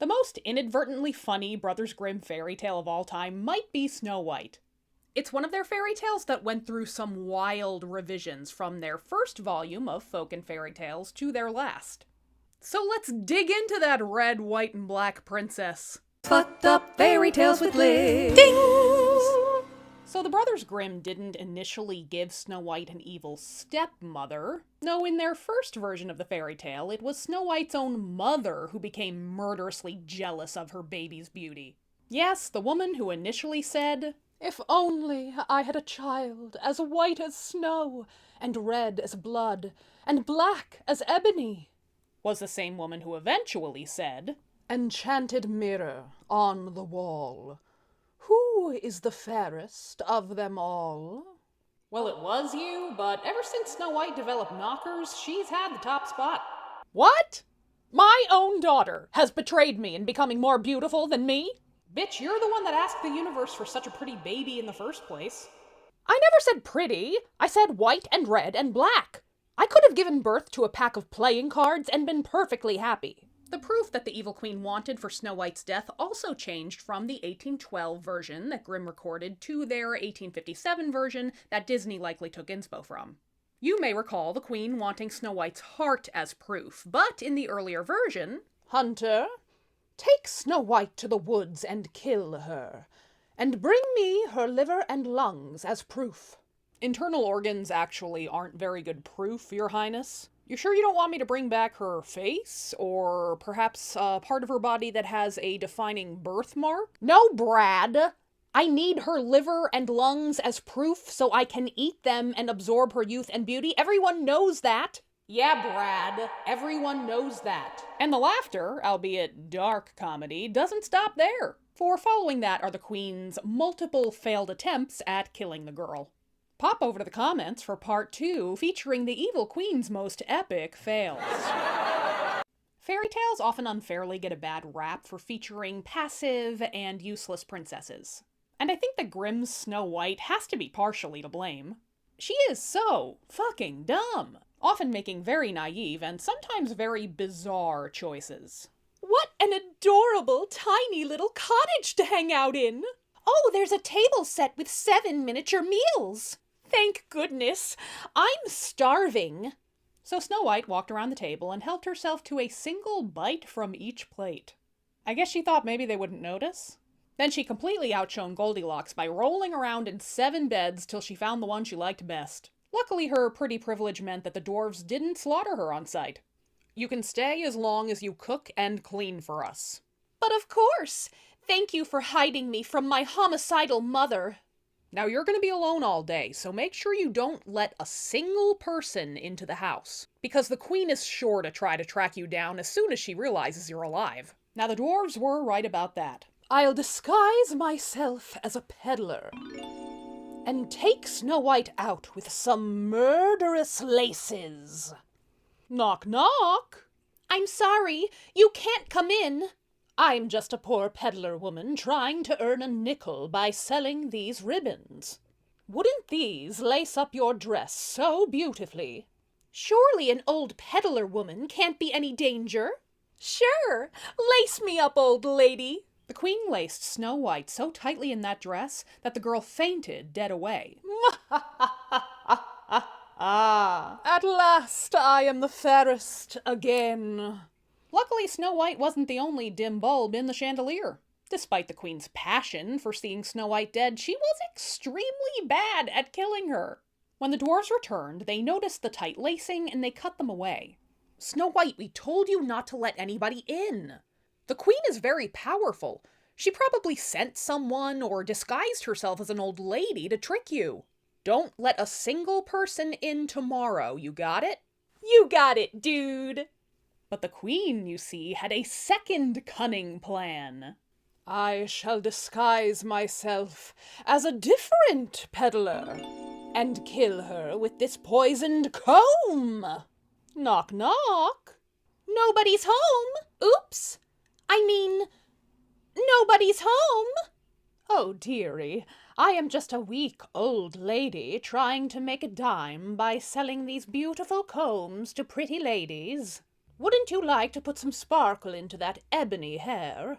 The most inadvertently funny Brothers Grimm fairy tale of all time might be Snow White. It's one of their fairy tales that went through some wild revisions from their first volume of folk and fairy tales to their last. So let's dig into that red, white, and black princess. Fucked up fairy tales with Liz. Ding! So the Brothers Grimm didn't initially give Snow White an evil stepmother. No, in their first version of the fairy tale, it was Snow White's own mother who became murderously jealous of her baby's beauty. Yes, the woman who initially said, "If only I had a child as white as snow, and red as blood, and black as ebony," was the same woman who eventually said, "Enchanted mirror on the wall, who is the fairest of them all?" Well, it was you, but ever since Snow White developed knockers, she's had the top spot. What? My own daughter has betrayed me in becoming more beautiful than me? Bitch, you're the one that asked the universe for such a pretty baby in the first place. I never said pretty. I said white and red and black. I could have given birth to a pack of playing cards and been perfectly happy. The proof that the evil queen wanted for Snow White's death also changed from the 1812 version that Grimm recorded to their 1857 version that Disney likely took inspo from. You may recall the queen wanting Snow White's heart as proof, but in the earlier version, "Hunter, take Snow White to the woods and kill her, and bring me her liver and lungs as proof." Internal organs actually aren't very good proof, Your Highness. You sure you don't want me to bring back her face? Or perhaps a part of her body that has a defining birthmark? No, Brad! I need her liver and lungs as proof so I can eat them and absorb her youth and beauty. Everyone knows that. Yeah, Brad, everyone knows that. And the laughter, albeit dark comedy, doesn't stop there. For following that are the Queen's multiple failed attempts at killing the girl. Pop over to the comments for part 2, featuring the evil queen's most epic fails. Fairy tales often unfairly get a bad rap for featuring passive and useless princesses. And I think that Grimm's Snow White has to be partially to blame. She is so fucking dumb, often making very naive and sometimes very bizarre choices. What an adorable tiny little cottage to hang out in! Oh, there's a table set with 7 miniature meals! Thank goodness! I'm starving! So Snow White walked around the table and helped herself to a single bite from each plate. I guess she thought maybe they wouldn't notice. Then she completely outshone Goldilocks by rolling around in 7 beds till she found the one she liked best. Luckily, her pretty privilege meant that the dwarves didn't slaughter her on sight. You can stay as long as you cook and clean for us. But of course! Thank you for hiding me from my homicidal mother. Now you're going to be alone all day, so make sure you don't let a single person into the house, because the queen is sure to try to track you down as soon as she realizes you're alive. Now the dwarves were right about that. I'll disguise myself as a peddler and take Snow White out with some murderous laces. Knock, knock. I'm sorry, you can't come in. I'm just a poor peddler woman trying to earn a nickel by selling these ribbons. Wouldn't these lace up your dress so beautifully? Surely an old peddler woman can't be any danger. Sure, lace me up, old lady. The queen laced Snow White so tightly in that dress that the girl fainted dead away. At last I am the fairest again. Luckily, Snow White wasn't the only dim bulb in the chandelier. Despite the queen's passion for seeing Snow White dead, she was extremely bad at killing her. When the dwarves returned, they noticed the tight lacing and they cut them away. Snow White, we told you not to let anybody in. The queen is very powerful. She probably sent someone or disguised herself as an old lady to trick you. Don't let a single person in tomorrow, you got it? You got it, dude! But the queen, you see, had a second cunning plan. I shall disguise myself as a different peddler and kill her with this poisoned comb. Knock, knock. Nobody's home. Oops. Nobody's home. Oh, dearie, I am just a weak old lady trying to make a dime by selling these beautiful combs to pretty ladies. Wouldn't you like to put some sparkle into that ebony hair?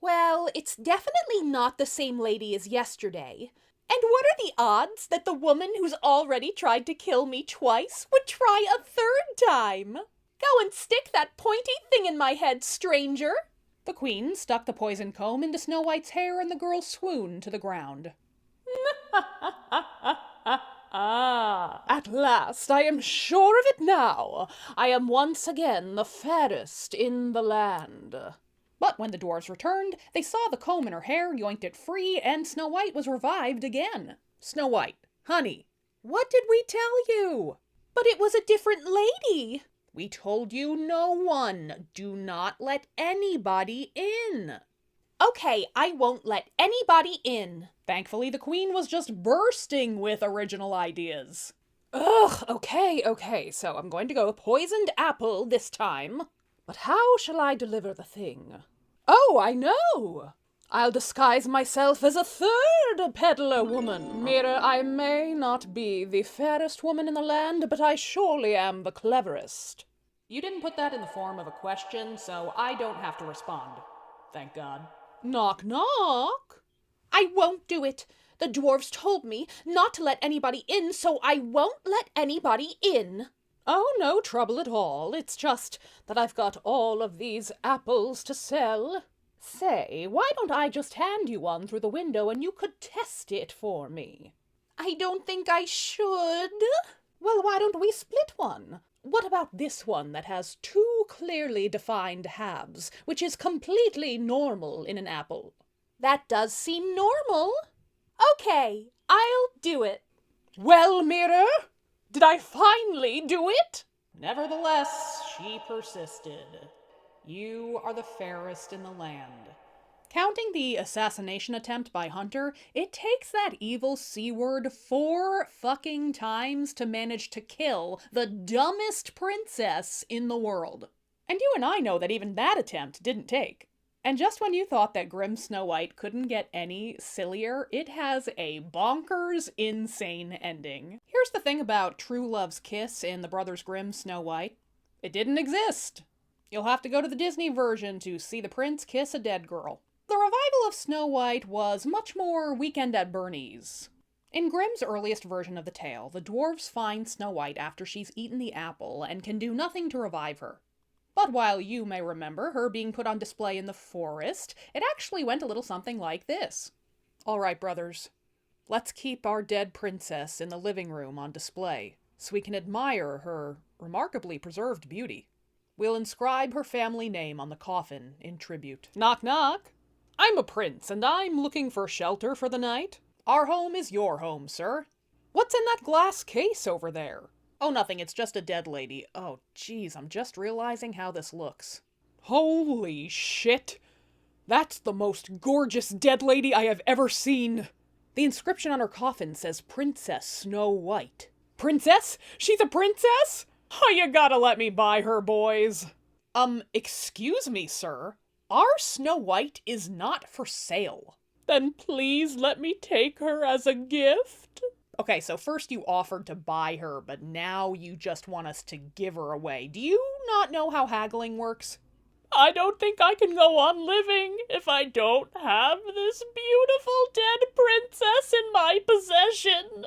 Well, it's definitely not the same lady as yesterday. And what are the odds that the woman who's already tried to kill me twice would try a third time? Go and stick that pointy thing in my head, stranger! The queen stuck the poison comb into Snow White's hair and the girl swooned to the ground. At last, I am sure of it now. I am once again the fairest in the land. But when the dwarves returned, they saw the comb in her hair, yoinked it free, and Snow White was revived again. Snow White, honey, what did we tell you? But it was a different lady. We told you no one. Do not let anybody in. Okay, I won't let anybody in. Thankfully, the queen was just bursting with original ideas. Ugh, okay, so I'm going to go poisoned apple this time. But how shall I deliver the thing? Oh, I know! I'll disguise myself as a third peddler woman. Mira, I may not be the fairest woman in the land, but I surely am the cleverest. You didn't put that in the form of a question, so I don't have to respond. Thank God. Knock, knock. I won't do it. The dwarves told me not to let anybody in, so I won't let anybody in. Oh, no trouble at all. It's just that I've got all of these apples to sell. Say, why don't I just hand you one through the window and you could test it for me? I don't think I should. Well, why don't we split one? What about this one that has two clearly defined halves, which is completely normal in an apple? That does seem normal. Okay, I'll do it. Well, Mira, did I finally do it? Nevertheless, she persisted. You are the fairest in the land. Counting the assassination attempt by Hunter, it takes that evil C-word 4 fucking times to manage to kill the dumbest princess in the world. And you and I know that even that attempt didn't take. And just when you thought that Grimm Snow White couldn't get any sillier, it has a bonkers, insane ending. Here's the thing about True Love's kiss in the Brothers Grimm Snow White. It didn't exist. You'll have to go to the Disney version to see the prince kiss a dead girl. The revival of Snow White was much more Weekend at Bernie's. In Grimm's earliest version of the tale, the dwarves find Snow White after she's eaten the apple and can do nothing to revive her. But while you may remember her being put on display in the forest, it actually went a little something like this. All right, brothers, let's keep our dead princess in the living room on display, so we can admire her remarkably preserved beauty. We'll inscribe her family name on the coffin in tribute. Knock, knock. I'm a prince, and I'm looking for shelter for the night. Our home is your home, sir. What's in that glass case over there? Oh, nothing, it's just a dead lady. Oh, geez, I'm just realizing how this looks. Holy shit! That's the most gorgeous dead lady I have ever seen! The inscription on her coffin says Princess Snow White. Princess? She's a princess? Oh, you gotta let me buy her, boys. Excuse me, sir. Our Snow White is not for sale. Then please let me take her as a gift. Okay, so first you offered to buy her, but now you just want us to give her away. Do you not know how haggling works? I don't think I can go on living if I don't have this beautiful dead princess in my possession.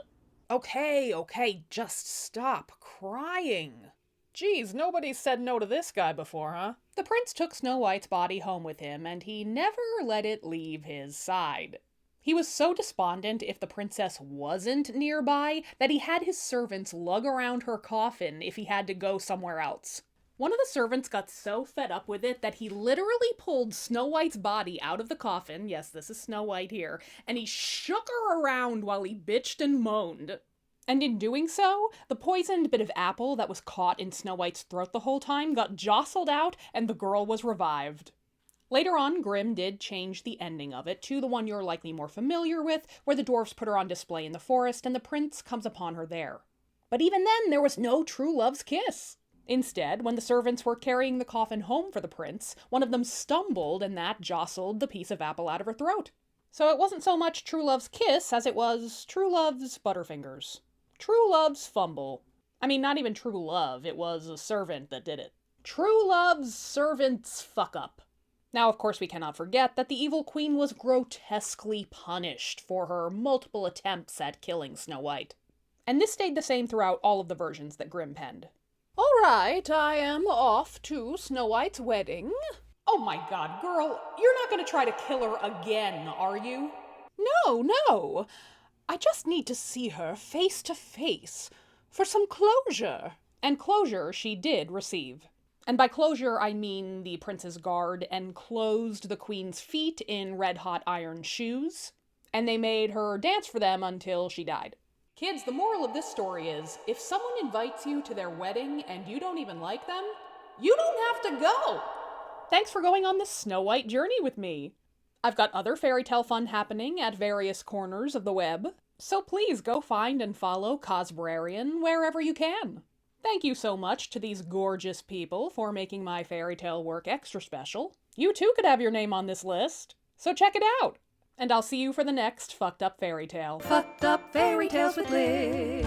Okay, just stop crying. Geez, nobody's said no to this guy before, huh? The prince took Snow White's body home with him, and he never let it leave his side. He was so despondent if the princess wasn't nearby that he had his servants lug around her coffin if he had to go somewhere else. One of the servants got so fed up with it that he literally pulled Snow White's body out of the coffin, yes, this is Snow White here, and he shook her around while he bitched and moaned. And in doing so, the poisoned bit of apple that was caught in Snow White's throat the whole time got jostled out and the girl was revived. Later on, Grimm did change the ending of it to the one you're likely more familiar with, where the dwarves put her on display in the forest and the prince comes upon her there. But even then, there was no true love's kiss. Instead, when the servants were carrying the coffin home for the prince, one of them stumbled and that jostled the piece of apple out of her throat. So it wasn't so much true love's kiss as it was true love's butterfingers. True love's fumble. I mean, not even true love, it was a servant that did it. True love's servant's fuck up. Now, of course, we cannot forget that the evil queen was grotesquely punished for her multiple attempts at killing Snow White. And this stayed the same throughout all of the versions that Grimm penned. All right, I am off to Snow White's wedding. Oh my god, girl, you're not gonna try to kill her again, are you? No. I just need to see her face to face for some closure. And closure she did receive. And by closure, I mean the prince's guard enclosed the queen's feet in red-hot iron shoes, and they made her dance for them until she died. Kids, the moral of this story is, if someone invites you to their wedding and you don't even like them, you don't have to go! Thanks for going on this Snow White journey with me. I've got other fairy tale fun happening at various corners of the web, so please go find and follow Cosbrarian wherever you can. Thank you so much to these gorgeous people for making my fairy tale work extra special. You too could have your name on this list, so check it out. And I'll see you for the next Fucked Up Fairy Tale. Fucked Up Fairy Tales with Liz.